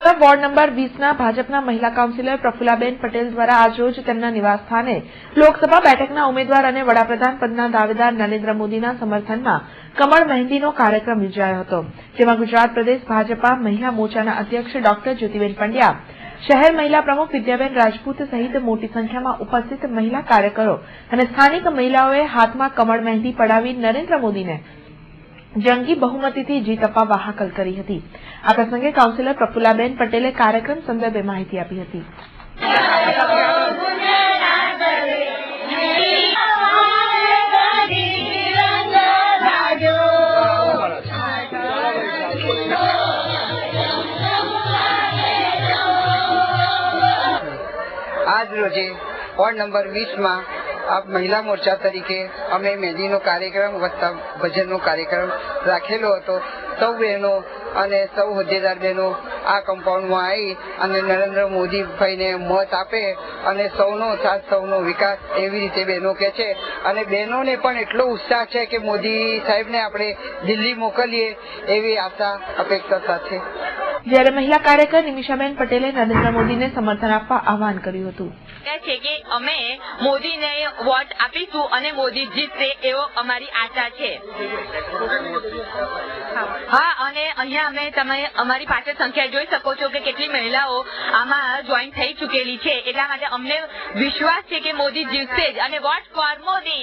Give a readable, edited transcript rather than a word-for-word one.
Ward number 20ના ભાજપના મહિલા councillor Prafullaben Patel દ્વારા આજરોજ તેમના નિવાસસ્થાને લોકસભા બેઠકના ઉમેદવાર અને વડાપ્રધાન પદના દાવેદાર નરેન્દ્ર મોદીના સમર્થનમાં કમળ મહેંદીનો કાર્યક્રમ યોજાયો હતો, જેમાં ગુજરાત પ્રદેશ ભાજપા મહિલા મોરચાના અધ્યક્ષ ડોક્ટર જ્યોતિબેન પંડ્યા, શહેર મહિલા પ્રમુખ વિદ્યાબેન રાજપૂત સહિત મોટી સંખ્યામાં ઉપસ્થિત મહિલા કાર્યકરો અને સ્થાનિક મહિલાઓએ હાથમાં કમળ મહેંદી પડાવી નરેન્દ્ર મોદીને જંગી બહુમતીથી જીત અપાવવા હાકલ કરી હતી। આ પ્રસંગે કાઉન્સિલર પ્રફુલ્લાબેન પટેલે કાર્યક્રમ સંદર્ભે માહિતી આપી હતી। આજ રોજે વોર્ડ નંબર 20 માં મહિલા મોરચા તરીકે અમે મહેંદીનો કાર્યક્રમ વત્તા ભજનનો કાર્યક્રમ રાખેલો હતો। સૌ બહેનો અને સૌ હોદ્દેદાર બહેનો આ કમ્પાઉન્ડમાં આવી અને નરેન્દ્ર મોદીભાઈને મત આપે અને સૌનો સાથ સૌનો વિકાસ એવી રીતે બહેનો કહે છે અને બહેનોને પણ એટલો ઉત્સાહ છે કે મોદી સાહેબને આપણે દિલ્હી મોકલીએ એવી આશા અપેક્ષા સાથે। જ્યારે મહિલા કાર્યકર નિમિષાબેન પટેલે નરેન્દ્ર મોદીને સમર્થન આપવા આહવાન કર્યું હતું। છે કે અમે મોદીને વોટ આપીશું અને મોદી જીતશે એવો અમારી આશા છે। હા, અને અહીંયા તમે અમારી પાસે સંખ્યા જોઈ શકો છો કે કેટલી મહિલાઓ આમાં જોઈન થઈ ચૂકેલી છે, એટલા માટે અમને વિશ્વાસ છે કે મોદી જીતશે જ અને વોટ ફોર મોદી।